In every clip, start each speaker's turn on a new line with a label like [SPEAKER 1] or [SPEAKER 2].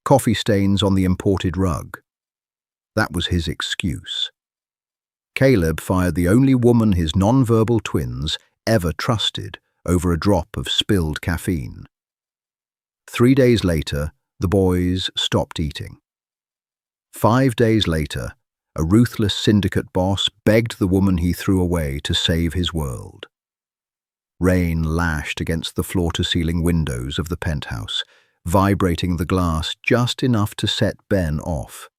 [SPEAKER 1] coffee stains on the imported rug. That was his excuse. Caleb fired the only woman his non-verbal twins ever trusted over a drop of spilled caffeine. 3 days later, the boys stopped eating. 5 days later, a ruthless syndicate boss begged the woman he threw away to save his world. Rain lashed against the floor-to-ceiling windows of the penthouse, vibrating the glass just enough to set Ben off.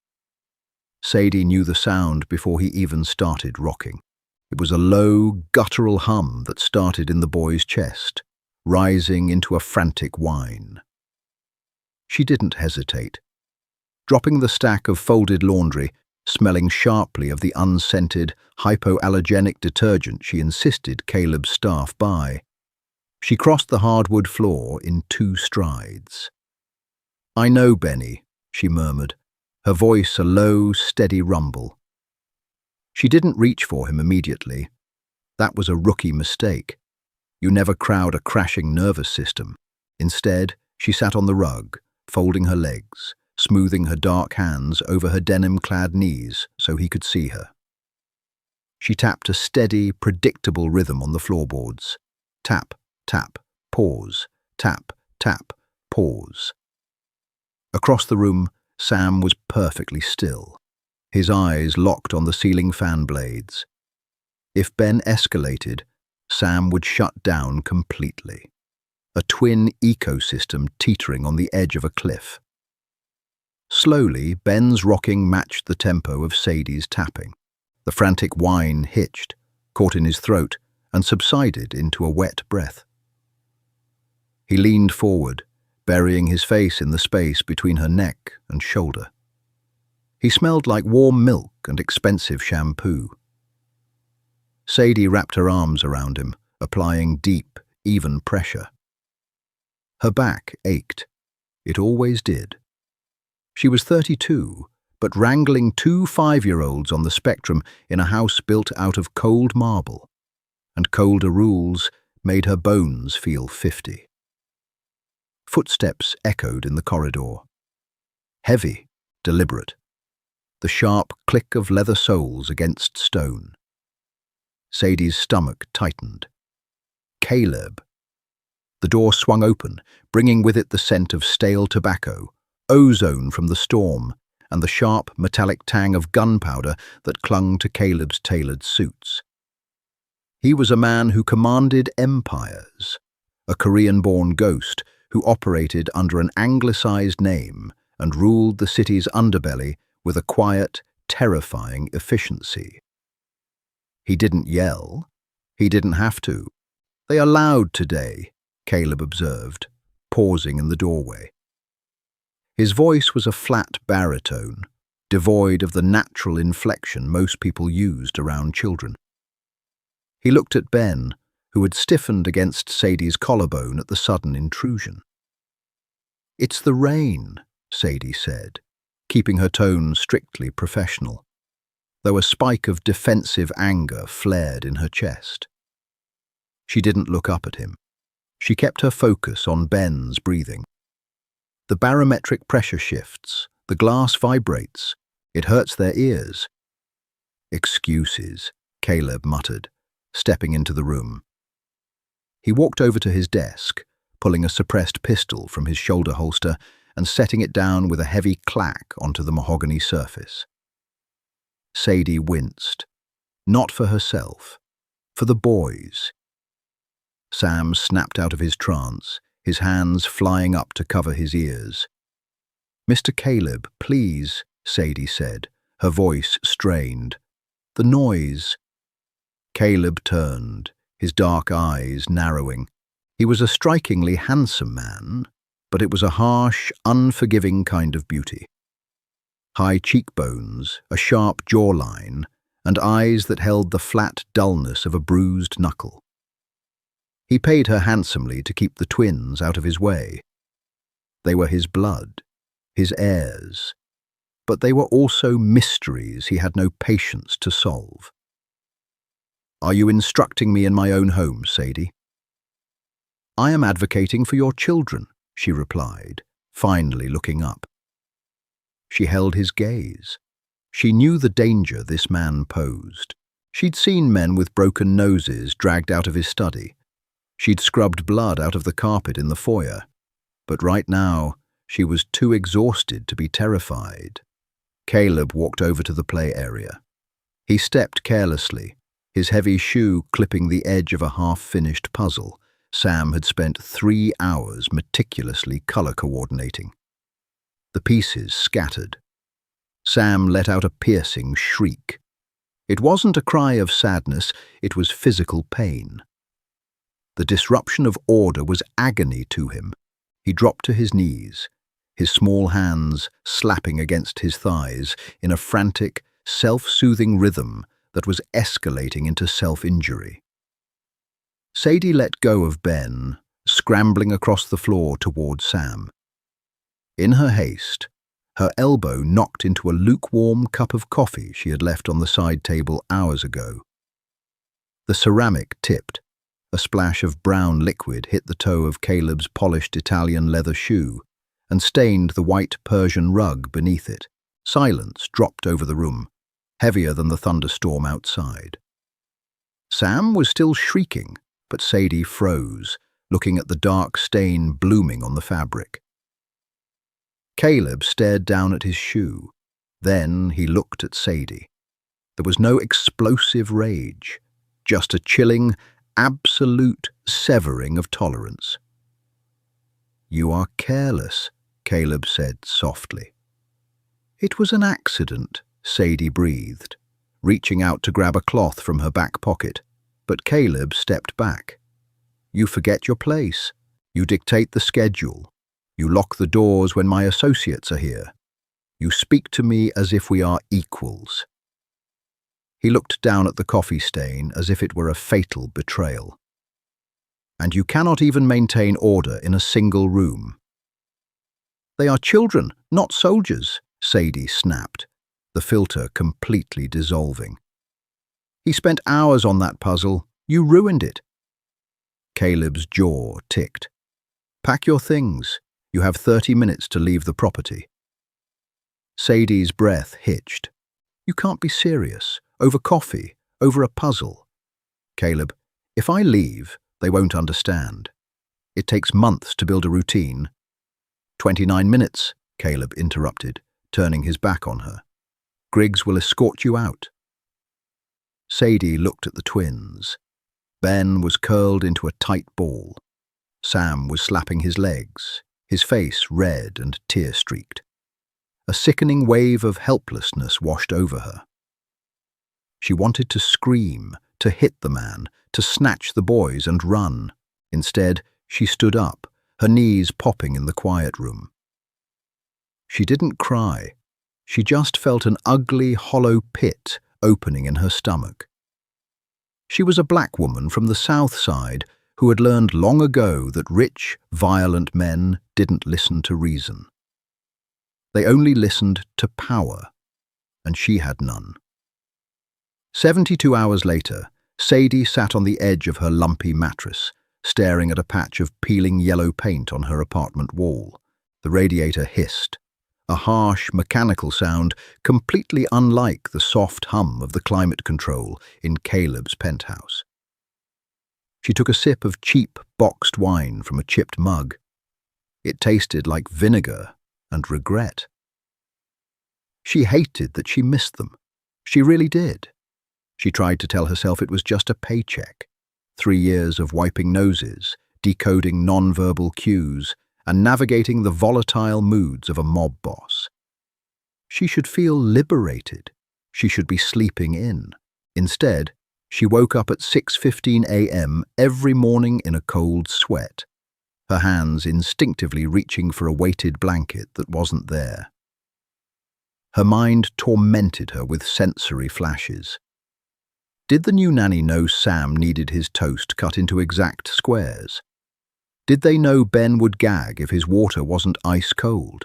[SPEAKER 1] Sadie knew the sound before he even started rocking. It was a low, guttural hum that started in the boy's chest, rising into a frantic whine. She didn't hesitate. Dropping the stack of folded laundry, smelling sharply of the unscented, hypoallergenic detergent she insisted Caleb's staff buy, she crossed the hardwood floor in 2 strides. "I know, Benny," she murmured, her voice a low, steady rumble. She didn't reach for him immediately. That was a rookie mistake. You never crowd a crashing nervous system. Instead, she sat on the rug, folding her legs, smoothing her dark hands over her denim-clad knees so he could see her. She tapped a steady, predictable rhythm on the floorboards. Tap, tap, pause, tap, tap, pause. Across the room, Sam was perfectly still, his eyes locked on the ceiling fan blades. If Ben escalated, Sam would shut down completely. A twin ecosystem teetering on the edge of a cliff. Slowly, Ben's rocking matched the tempo of Sadie's tapping. The frantic whine hitched, caught in his throat, and subsided into a wet breath. He leaned forward, burying his face in the space between her neck and shoulder. He smelled like warm milk and expensive shampoo. Sadie wrapped her arms around him, applying deep, even pressure. Her back ached. It always did. She was 32, but wrangling 2 5-year-olds on the spectrum in a house built out of cold marble, and colder rules made her bones feel 50. Footsteps echoed in the corridor. Heavy, deliberate. The sharp click of leather soles against stone. Sadie's stomach tightened. Caleb. The door swung open, bringing with it the scent of stale tobacco, ozone from the storm, and the sharp, metallic tang of gunpowder that clung to Caleb's tailored suits. He was a man who commanded empires, a Korean-born ghost who operated under an anglicized name and ruled the city's underbelly with a quiet, terrifying efficiency. He didn't yell. He didn't have to. "They are loud today," Caleb observed, pausing in the doorway. His voice was a flat baritone, devoid of the natural inflection most people used around children. He looked at Ben, who had stiffened against Sadie's collarbone at the sudden intrusion. "It's the rain," Sadie said, keeping her tone strictly professional, though a spike of defensive anger flared in her chest. She didn't look up at him. She kept her focus on Ben's breathing. The barometric pressure shifts, the glass vibrates, it hurts their ears. "Excuses," Caleb muttered, stepping into the room. He walked over to his desk, pulling a suppressed pistol from his shoulder holster and setting it down with a heavy clack onto the mahogany surface. Sadie winced, not for herself, for the boys. Sam snapped out of his trance, his hands flying up to cover his ears. "Mr. Caleb, please," Sadie said, her voice strained. "The noise." Caleb turned, his dark eyes narrowing. He was a strikingly handsome man, but it was a harsh, unforgiving kind of beauty. High cheekbones, a sharp jawline, and eyes that held the flat dullness of a bruised knuckle. He paid her handsomely to keep the twins out of his way. They were his blood, his heirs, but they were also mysteries he had no patience to solve. "Are you instructing me in my own home, Sadie?" "I am advocating for your children," she replied, finally looking up. She held his gaze. She knew the danger this man posed. She'd seen men with broken noses dragged out of his study. She'd scrubbed blood out of the carpet in the foyer. But right now, she was too exhausted to be terrified. Caleb walked over to the play area. He stepped carelessly, his heavy shoe clipping the edge of a half-finished puzzle Sam had spent 3 hours meticulously color coordinating. The pieces scattered. Sam let out a piercing shriek. It wasn't a cry of sadness, it was physical pain. The disruption of order was agony to him. He dropped to his knees, his small hands slapping against his thighs in a frantic, self-soothing rhythm that was escalating into self-injury. Sadie let go of Ben, scrambling across the floor toward Sam. In her haste, her elbow knocked into a lukewarm cup of coffee she had left on the side table hours ago. The ceramic tipped. A splash of brown liquid hit the toe of Caleb's polished Italian leather shoe and stained the white Persian rug beneath it. Silence dropped over the room, heavier than the thunderstorm outside. Sam was still shrieking, but Sadie froze, looking at the dark stain blooming on the fabric. Caleb stared down at his shoe. Then he looked at Sadie. There was no explosive rage, just a chilling, absolute severing of tolerance. "You are careless," Caleb said softly. "It was an accident," Sadie breathed, reaching out to grab a cloth from her back pocket, but Caleb stepped back. "You forget your place. You dictate the schedule. You lock the doors when my associates are here. You speak to me as if we are equals." He looked down at the coffee stain as if it were a fatal betrayal. "And you cannot even maintain order in a single room." "They are children, not soldiers," Sadie snapped, the filter completely dissolving. "He spent hours on that puzzle. You ruined it." Caleb's jaw ticked. "Pack your things. You have 30 minutes to leave the property." Sadie's breath hitched. "You can't be serious. Over coffee, over a puzzle." "Caleb, if I leave, they won't understand. It takes months to build a routine." 29 minutes, Caleb interrupted, turning his back on her. "Griggs will escort you out." Sadie looked at the twins. Ben was curled into a tight ball. Sam was slapping his legs, his face red and tear-streaked. A sickening wave of helplessness washed over her. She wanted to scream, to hit the man, to snatch the boys and run. Instead, she stood up, her knees popping in the quiet room. She didn't cry. She just felt an ugly, hollow pit opening in her stomach. She was a black woman from the South Side who had learned long ago that rich, violent men didn't listen to reason. They only listened to power, and she had none. 72 hours later, Sadie sat on the edge of her lumpy mattress, staring at a patch of peeling yellow paint on her apartment wall. The radiator hissed, a harsh, mechanical sound completely unlike the soft hum of the climate control in Caleb's penthouse. She took a sip of cheap, boxed wine from a chipped mug. It tasted like vinegar and regret. She hated that she missed them. She really did. She tried to tell herself it was just a paycheck. 3 years of wiping noses, decoding non-verbal cues, and navigating the volatile moods of a mob boss. She should feel liberated. She should be sleeping in. Instead, she woke up at 6:15 a.m. every morning in a cold sweat, her hands instinctively reaching for a weighted blanket that wasn't there. Her mind tormented her with sensory flashes. Did the new nanny know Sam needed his toast cut into exact squares? Did they know Ben would gag if his water wasn't ice cold?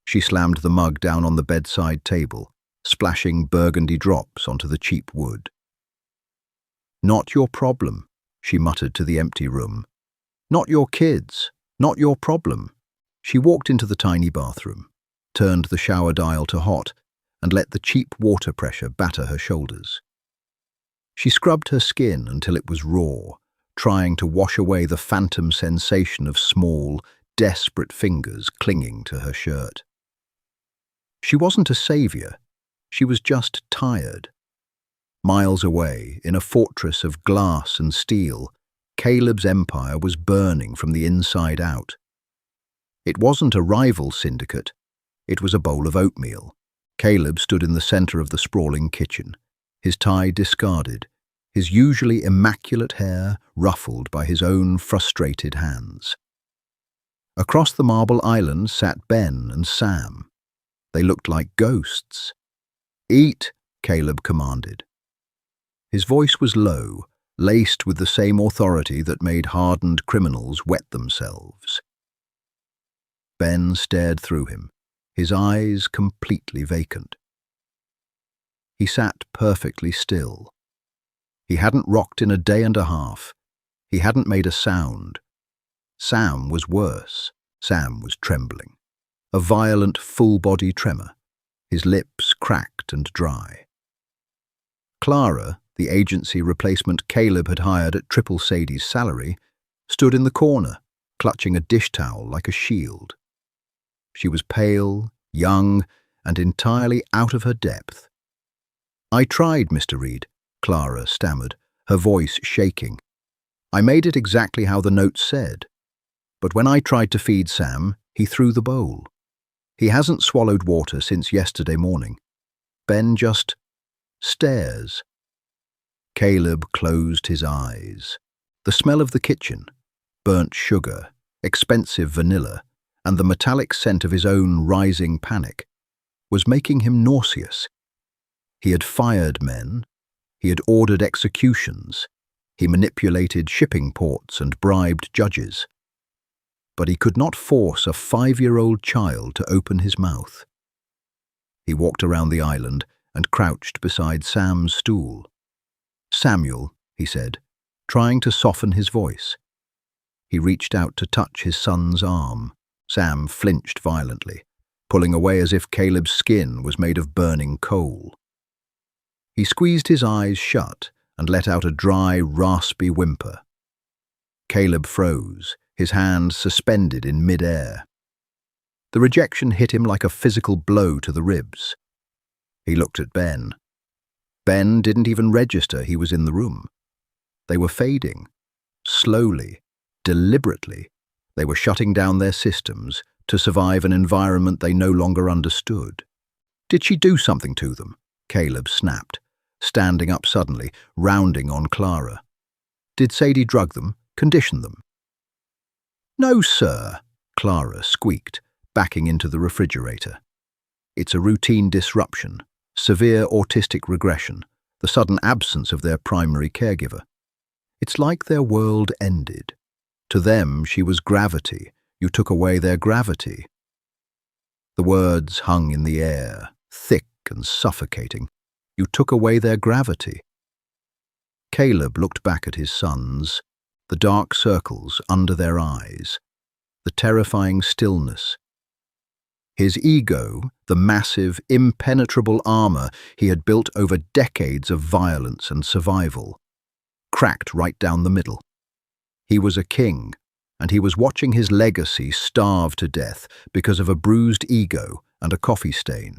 [SPEAKER 1] She slammed the mug down on the bedside table, splashing burgundy drops onto the cheap wood. "Not your problem," she muttered to the empty room. "Not your kids, not your problem." She walked into the tiny bathroom. turned the shower dial to hot, and let the cheap water pressure batter her shoulders. She scrubbed her skin until it was raw, trying to wash away the phantom sensation of small, desperate fingers clinging to her shirt. She wasn't a savior, she was just tired. Miles away, in a fortress of glass and steel, Caleb's empire was burning from the inside out. It wasn't a rival syndicate, it was a bowl of oatmeal. Caleb stood in the center of the sprawling kitchen, his tie discarded, his usually immaculate hair ruffled by his own frustrated hands. Across the marble island sat Ben and Sam. They looked like ghosts. "Eat," Caleb commanded. His voice was low, laced with the same authority that made hardened criminals wet themselves. Ben stared through him, his eyes completely vacant. He sat perfectly still. He hadn't rocked in a day and a half. He hadn't made a sound. Sam was worse. Sam was trembling. A violent, full-body tremor, his lips cracked and dry. Clara, the agency replacement Caleb had hired at triple Sadie's salary, stood in the corner, clutching a dish towel like a shield. She was pale, young, and entirely out of her depth. "I tried, Mr. Reed," Clara stammered, her voice shaking. "I made it exactly how the note said. But when I tried to feed Sam, he threw the bowl. He hasn't swallowed water since yesterday morning. Ben just stares." Caleb closed his eyes. The smell of the kitchen, burnt sugar, expensive vanilla, and the metallic scent of his own rising panic was making him nauseous. He had fired men. He had ordered executions. He manipulated shipping ports and bribed judges. But he could not force a 5-year-old child to open his mouth. He walked around the island and crouched beside Sam's stool. "Samuel," he said, trying to soften his voice. He reached out to touch his son's arm. Sam flinched violently, pulling away as if Caleb's skin was made of burning coal. He squeezed his eyes shut and let out a dry, raspy whimper. Caleb froze, his hand suspended in mid-air. The rejection hit him like a physical blow to the ribs. He looked at Ben. Ben didn't even register he was in the room. They were fading. Slowly, deliberately, they were shutting down their systems to survive an environment they no longer understood. "Did she do something to them?" Caleb snapped, standing up suddenly, rounding on Clara. "Did Sadie drug them, condition them?" "No, sir," Clara squeaked, backing into the refrigerator. "It's a routine disruption, severe autistic regression, the sudden absence of their primary caregiver. It's like their world ended. To them, she was gravity. You took away their gravity." The words hung in the air, thick and suffocating. You took away their gravity. Caleb looked back at his sons, the dark circles under their eyes, the terrifying stillness. His ego, the massive, impenetrable armor he had built over decades of violence and survival, cracked right down the middle. He was a king, and he was watching his legacy starve to death because of a bruised ego and a coffee stain.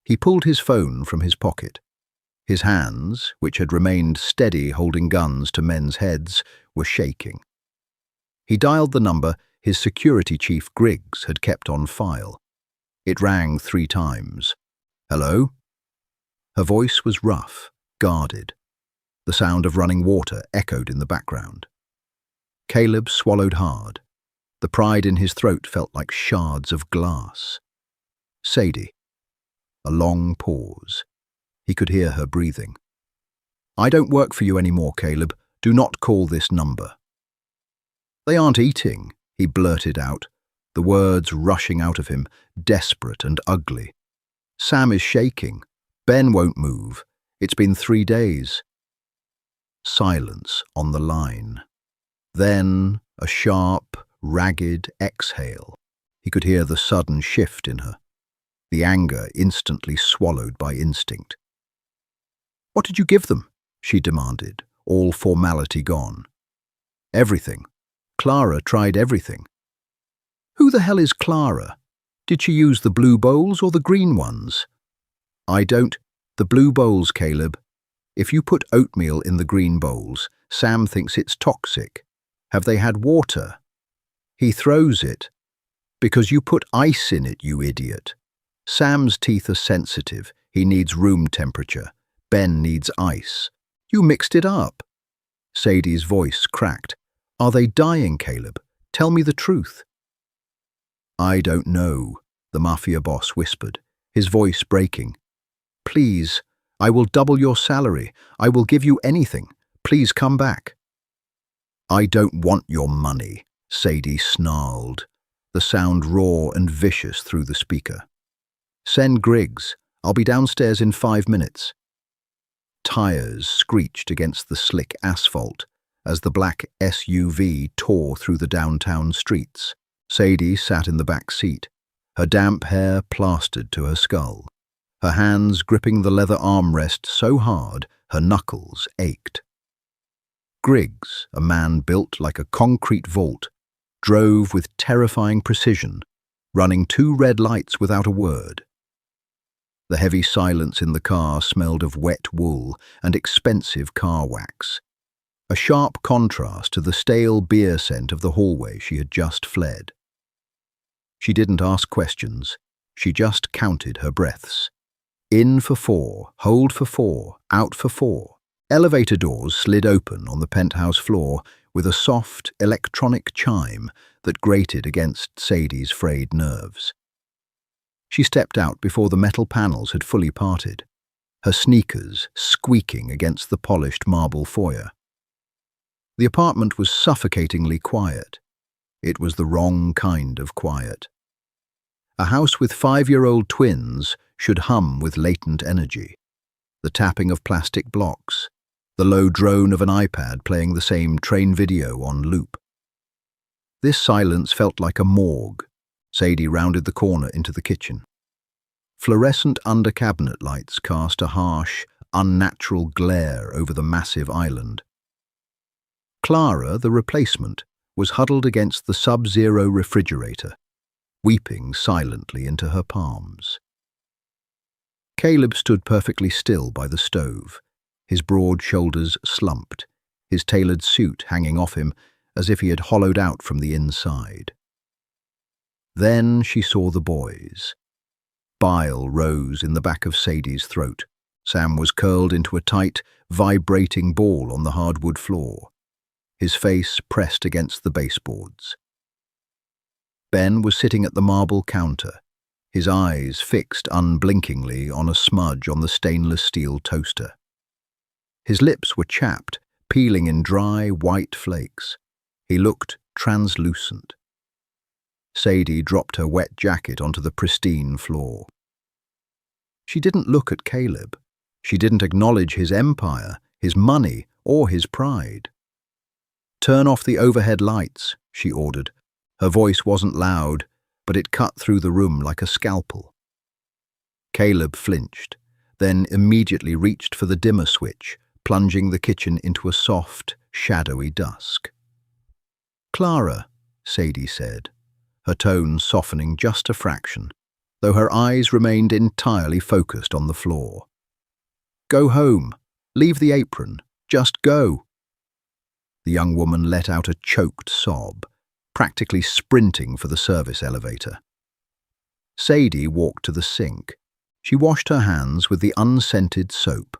[SPEAKER 1] He pulled his phone from his pocket. His hands, which had remained steady holding guns to men's heads, were shaking. He dialed the number his security chief Griggs had kept on file. It rang 3 times. "Hello?" Her voice was rough, guarded. The sound of running water echoed in the background. Caleb swallowed hard. The pride in his throat felt like shards of glass. "Sadie." A long pause. He could hear her breathing. "I don't work for you anymore, Caleb. Do not call this number." "They aren't eating," he blurted out, the words rushing out of him, desperate and ugly. "Sam is shaking. Ben won't move. It's been 3 days. Silence on the line. Then a sharp, ragged exhale. He could hear the sudden shift in her, the anger instantly swallowed by instinct. "What did you give them?" she demanded, all formality gone. "Everything. Clara tried everything." "Who the hell is Clara? Did she use the blue bowls or the green ones?" "I don't. The blue bowls, Caleb. If you put oatmeal in the green bowls, Sam thinks it's toxic. Have they had water?" "He throws it." "Because you put ice in it, you idiot. Sam's teeth are sensitive. He needs room temperature. Ben needs ice. You mixed it up." Sadie's voice cracked. "Are they dying, Caleb? Tell me the truth." "I don't know," the mafia boss whispered, his voice breaking. "Please, I will double your salary. I will give you anything. Please come back." "I don't want your money," Sadie snarled, the sound raw and vicious through the speaker. "Send Griggs. I'll be downstairs in 5 minutes." Tires screeched against the slick asphalt as the black SUV tore through the downtown streets. Sadie sat in the back seat, her damp hair plastered to her skull, her hands gripping the leather armrest so hard her knuckles ached. Griggs, a man built like a concrete vault, drove with terrifying precision, running 2 red lights without a word. The heavy silence in the car smelled of wet wool and expensive car wax, a sharp contrast to the stale beer scent of the hallway she had just fled. She didn't ask questions, she just counted her breaths. In for 4, hold for 4, out for 4. Elevator doors slid open on the penthouse floor with a soft, electronic chime that grated against Sadie's frayed nerves. She stepped out before the metal panels had fully parted, her sneakers squeaking against the polished marble foyer. The apartment was suffocatingly quiet. It was the wrong kind of quiet. A house with 5-year-old twins should hum with latent energy. The tapping of plastic blocks, the low drone of an iPad playing the same train video on loop. This silence felt like a morgue. Sadie rounded the corner into the kitchen. Fluorescent under-cabinet lights cast a harsh, unnatural glare over the massive island. Clara, the replacement, was huddled against the sub-zero refrigerator, weeping silently into her palms. Caleb stood perfectly still by the stove, his broad shoulders slumped, his tailored suit hanging off him as if he had hollowed out from the inside. Then she saw the boys. Bile rose in the back of Sadie's throat. Sam was curled into a tight, vibrating ball on the hardwood floor, his face pressed against the baseboards. Ben was sitting at the marble counter, his eyes fixed unblinkingly on a smudge on the stainless steel toaster. His lips were chapped, peeling in dry, white flakes. He looked translucent. Sadie dropped her wet jacket onto the pristine floor. She didn't look at Caleb. She didn't acknowledge his empire, his money, or his pride. "Turn off the overhead lights," she ordered. Her voice wasn't loud, but it cut through the room like a scalpel. Caleb flinched, then immediately reached for the dimmer switch, plunging the kitchen into a soft, shadowy dusk. "Clara," Sadie said, her tone softening just a fraction, though her eyes remained entirely focused on the floor. "Go home. Leave the apron. Just go." The young woman let out a choked sob, practically sprinting for the service elevator. Sadie walked to the sink. She washed her hands with the unscented soap,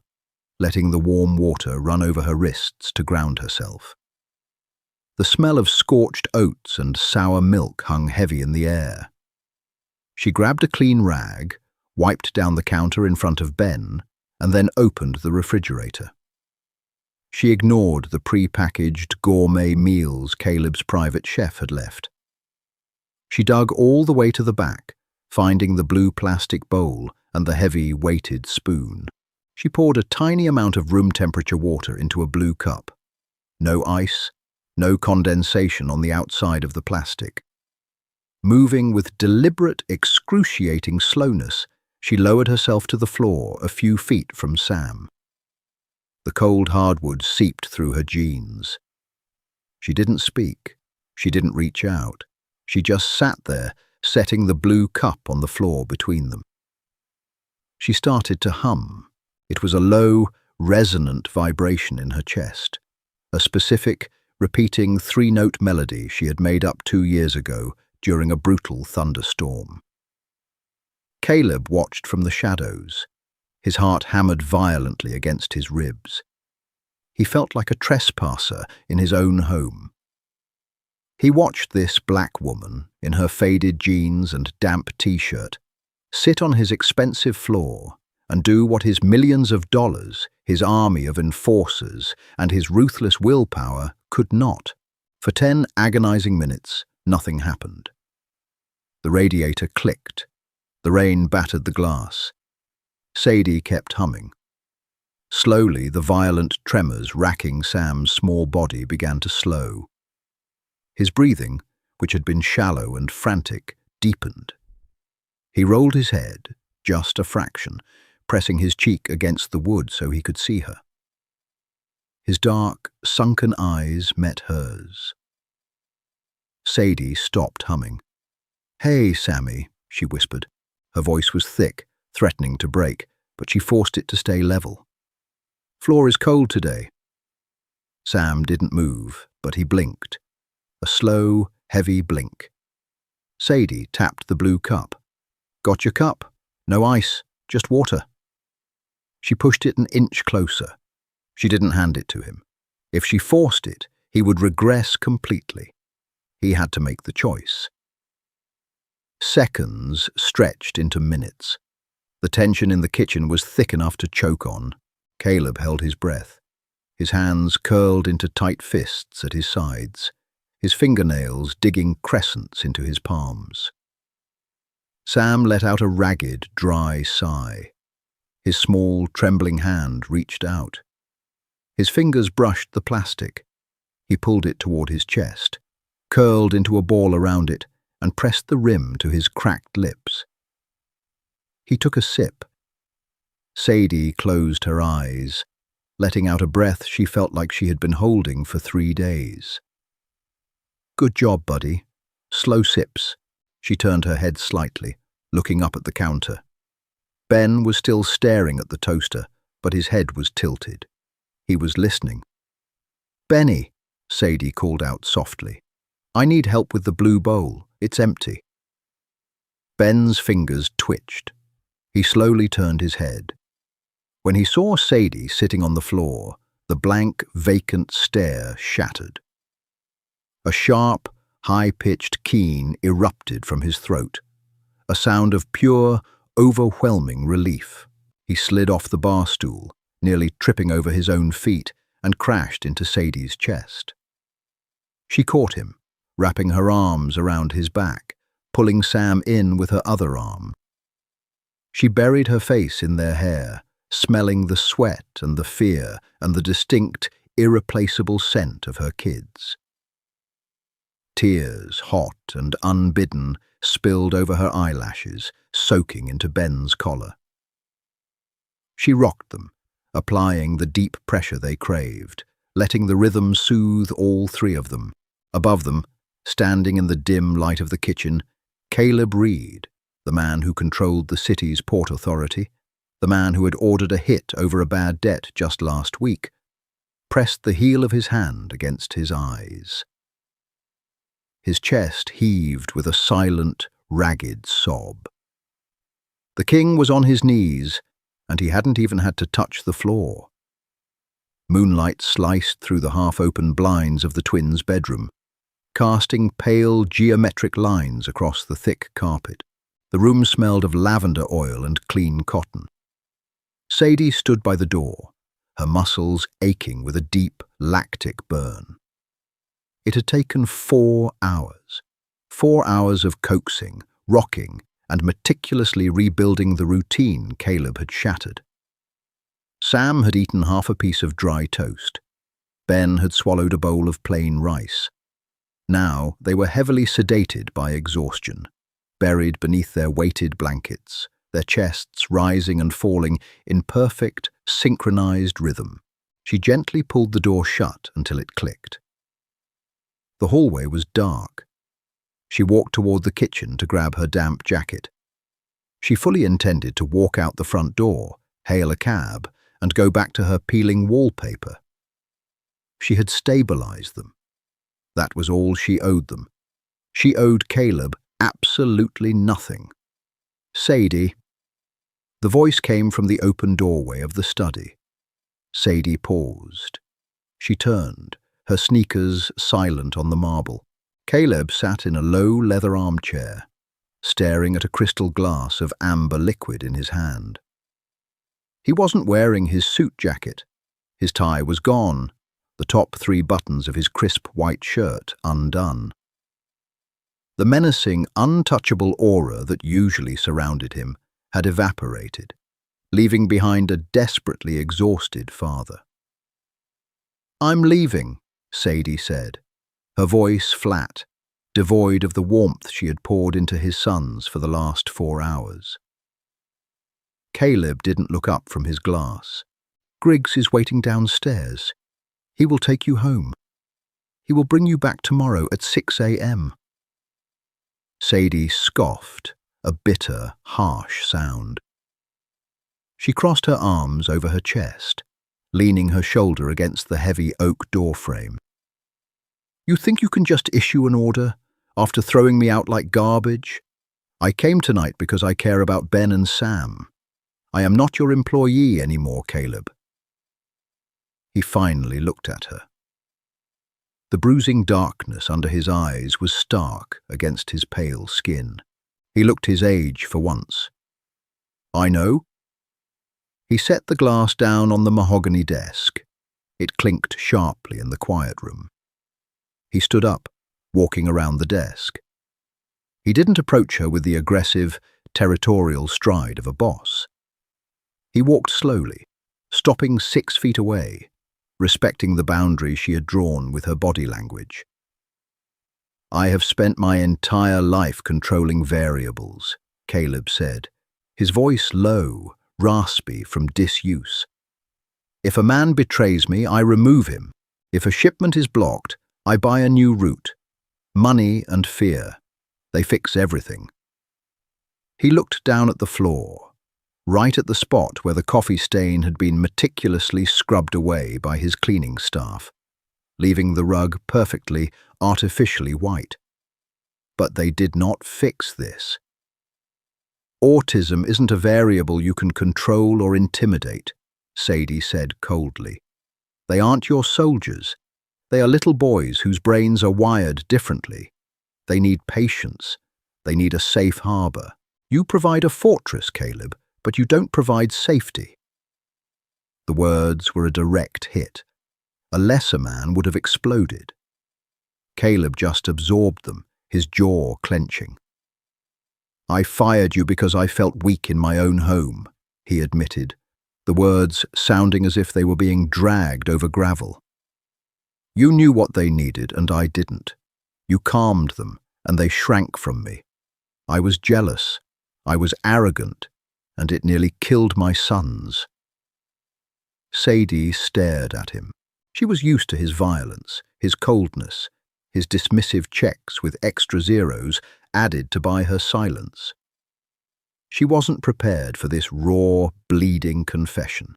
[SPEAKER 1] letting the warm water run over her wrists to ground herself. The smell of scorched oats and sour milk hung heavy in the air. She grabbed a clean rag, wiped down the counter in front of Ben, and then opened the refrigerator. She ignored the pre-packaged gourmet meals Caleb's private chef had left. She dug all the way to the back, finding the blue plastic bowl and the heavy, weighted spoon. She poured a tiny amount of room-temperature water into a blue cup. No ice, no condensation on the outside of the plastic. Moving with deliberate, excruciating slowness, she lowered herself to the floor a few feet from Sam. The cold hardwood seeped through her jeans. She didn't speak. She didn't reach out. She just sat there, setting the blue cup on the floor between them. She started to hum. It was a low, resonant vibration in her chest, a specific, repeating three-note melody she had made up 2 years ago during a brutal thunderstorm. Caleb watched from the shadows, his heart hammered violently against his ribs. He felt like a trespasser in his own home. He watched this black woman, in her faded jeans and damp t-shirt, sit on his expensive floor and do what his millions of dollars, his army of enforcers, and his ruthless willpower could not. For 10 agonizing minutes, nothing happened. The radiator clicked. The rain battered the glass. Sadie kept humming. Slowly, the violent tremors racking Sam's small body began to slow. His breathing, which had been shallow and frantic, deepened. He rolled his head, just a fraction, pressing his cheek against the wood so he could see her. His dark, sunken eyes met hers. Sadie stopped humming. "Hey, Sammy," she whispered. Her voice was thick, threatening to break, but she forced it to stay level. "Floor is cold today." Sam didn't move, but he blinked. A slow, heavy blink. Sadie tapped the blue cup. "Got your cup? No ice, just water." She pushed it an inch closer. She didn't hand it to him. If she forced it, he would regress completely. He had to make the choice. Seconds stretched into minutes. The tension in the kitchen was thick enough to choke on. Caleb held his breath. His hands curled into tight fists at his sides, his fingernails digging crescents into his palms. Sam let out a ragged, dry sigh. His small, trembling hand reached out. His fingers brushed the plastic. He pulled it toward his chest, curled into a ball around it, and pressed the rim to his cracked lips. He took a sip. Sadie closed her eyes, letting out a breath she felt like she had been holding for 3 days. "Good job, buddy. Slow sips." She turned her head slightly, looking up at the counter. Ben was still staring at the toaster, but his head was tilted. He was listening. "Benny," Sadie called out softly. "I need help with the blue bowl. It's empty." Ben's fingers twitched. He slowly turned his head. When he saw Sadie sitting on the floor, the blank, vacant stare shattered. A sharp, high-pitched keen erupted from his throat, a sound of pure, overwhelming relief. He slid off the bar stool, nearly tripping over his own feet, and crashed into Sadie's chest. She caught him, wrapping her arms around his back, pulling Sam in with her other arm. She buried her face in their hair, smelling the sweat and the fear and the distinct, irreplaceable scent of her kids. Tears, hot and unbidden, spilled over her eyelashes, soaking into Ben's collar. She rocked them, applying the deep pressure they craved, letting the rhythm soothe all 3 of them. Above them, standing in the dim light of the kitchen, Caleb Reed, the man who controlled the city's port authority, the man who had ordered a hit over a bad debt just last week, pressed the heel of his hand against his eyes. His chest heaved with a silent, ragged sob. The king was on his knees, and he hadn't even had to touch the floor. Moonlight sliced through the half-open blinds of the twins' bedroom, casting pale, geometric lines across the thick carpet. The room smelled of lavender oil and clean cotton. Sadie stood by the door, her muscles aching with a deep, lactic burn. It had taken 4 hours. 4 hours of coaxing, rocking, and meticulously rebuilding the routine Caleb had shattered. Sam had eaten half a piece of dry toast. Ben had swallowed a bowl of plain rice. Now they were heavily sedated by exhaustion, buried beneath their weighted blankets, their chests rising and falling in perfect, synchronized rhythm. She gently pulled the door shut until it clicked. The hallway was dark. She walked toward the kitchen to grab her damp jacket. She fully intended to walk out the front door, hail a cab, and go back to her peeling wallpaper. She had stabilized them. That was all she owed them. She owed Caleb absolutely nothing. "Sadie." The voice came from the open doorway of the study. Sadie paused. She turned, her sneakers silent on the marble. Caleb sat in a low leather armchair, staring at a crystal glass of amber liquid in his hand. He wasn't wearing his suit jacket. His tie was gone, the top 3 buttons of his crisp white shirt undone. The menacing, untouchable aura that usually surrounded him had evaporated, leaving behind a desperately exhausted father. "I'm leaving," Sadie said, her voice flat, devoid of the warmth she had poured into his sons for the last 4 hours. Caleb didn't look up from his glass. "Griggs is waiting downstairs. He will take you home. He will bring you back tomorrow at 6 a.m. Sadie scoffed, a bitter, harsh sound. She crossed her arms over her chest, leaning her shoulder against the heavy oak door frame. "You think you can just issue an order after throwing me out like garbage? I came tonight because I care about Ben and Sam. I am not your employee anymore, Caleb." He finally looked at her. The bruising darkness under his eyes was stark against his pale skin. He looked his age for once. "I know." He set the glass down on the mahogany desk. It clinked sharply in the quiet room. He stood up, walking around the desk. He didn't approach her with the aggressive, territorial stride of a boss. He walked slowly, stopping 6 feet away, respecting the boundary she had drawn with her body language. "I have spent my entire life controlling variables," Caleb said, his voice low, raspy from disuse. "If a man betrays me, I remove him. If a shipment is blocked, I buy a new route. Money and fear, they fix everything." He looked down at the floor, right at the spot where the coffee stain had been meticulously scrubbed away by his cleaning staff, leaving the rug perfectly, artificially white. But they did not fix this. "Autism isn't a variable you can control or intimidate," Sadie said coldly. "They aren't your soldiers. They are little boys whose brains are wired differently. They need patience. They need a safe harbor. You provide a fortress, Caleb, but you don't provide safety." The words were a direct hit. A lesser man would have exploded. Caleb just absorbed them, his jaw clenching. "I fired you because I felt weak in my own home," he admitted, the words sounding as if they were being dragged over gravel. "You knew what they needed, and I didn't. You calmed them, and they shrank from me. I was jealous. I was arrogant, and it nearly killed my sons." Sadie stared at him. She was used to his violence, his coldness, his dismissive checks with extra zeros added to buy her silence. She wasn't prepared for this raw, bleeding confession.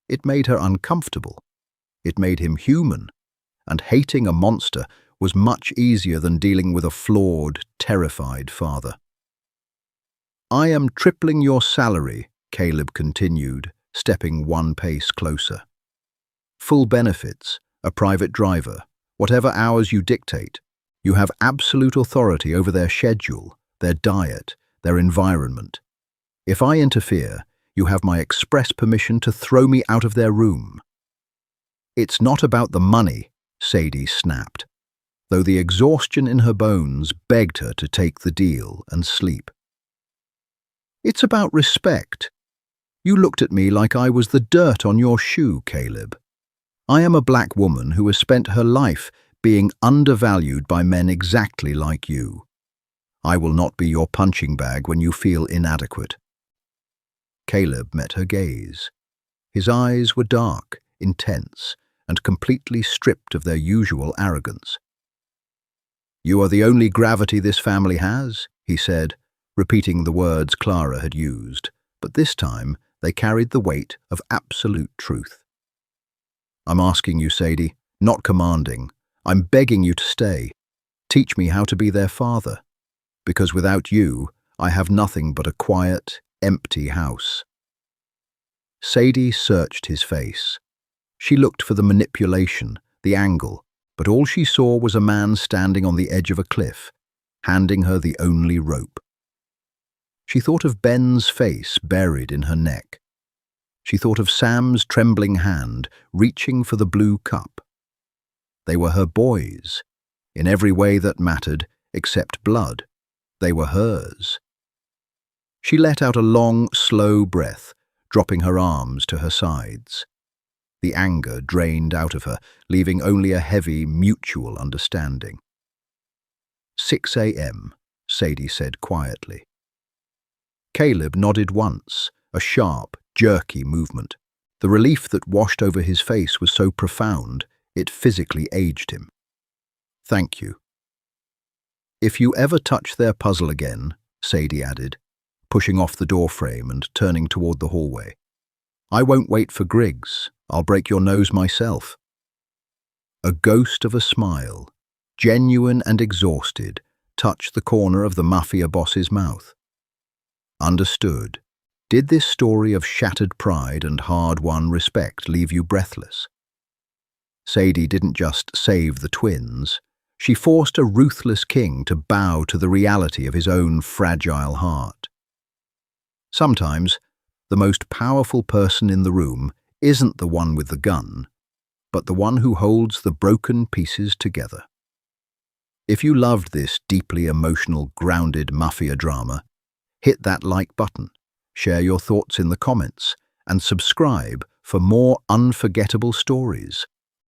[SPEAKER 1] It made her uncomfortable. It made him human, and hating a monster was much easier than dealing with a flawed, terrified father. "I am tripling your salary," Caleb continued, stepping 1 pace closer. "Full benefits, a private driver, whatever hours you dictate. You have absolute authority over their schedule, their diet, their environment. If I interfere, you have my express permission to throw me out of their room." "It's not about the money," Sadie snapped, though the exhaustion in her bones begged her to take the deal and sleep. "It's about respect. You looked at me like I was the dirt on your shoe, Caleb. I am a black woman who has spent her life being undervalued by men exactly like you. I will not be your punching bag when you feel inadequate." Caleb met her gaze. His eyes were dark, intense, and completely stripped of their usual arrogance. "You are the only gravity this family has," he said, repeating the words Clara had used, but this time they carried the weight of absolute truth. "I'm asking you, Sadie, not commanding. I'm begging you to stay. Teach me how to be their father, because without you, I have nothing but a quiet, empty house." Sadie searched his face. She looked for the manipulation, the angle, but all she saw was a man standing on the edge of a cliff, handing her the only rope. She thought of Ben's face buried in her neck. She thought of Sam's trembling hand reaching for the blue cup. They were her boys, in every way that mattered except blood. They were hers. She let out a long, slow breath, dropping her arms to her sides. The anger drained out of her, leaving only a heavy, mutual understanding. 6 a.m., Sadie said quietly. Caleb nodded once, a sharp, jerky movement. The relief that washed over his face was so profound, it physically aged him. "Thank you." "If you ever touch their puzzle again," Sadie added, pushing off the doorframe and turning toward the hallway, "I won't wait for Griggs. I'll break your nose myself." A ghost of a smile, genuine and exhausted, touched the corner of the mafia boss's mouth. "Understood. Did this story of shattered pride and hard-won respect leave you breathless?" Sadie didn't just save the twins. She forced a ruthless king to bow to the reality of his own fragile heart. Sometimes, the most powerful person in the room isn't the one with the gun, but the one who holds the broken pieces together. If you loved this deeply emotional, grounded mafia drama, hit that like button, share your thoughts in the comments, and subscribe for more unforgettable stories.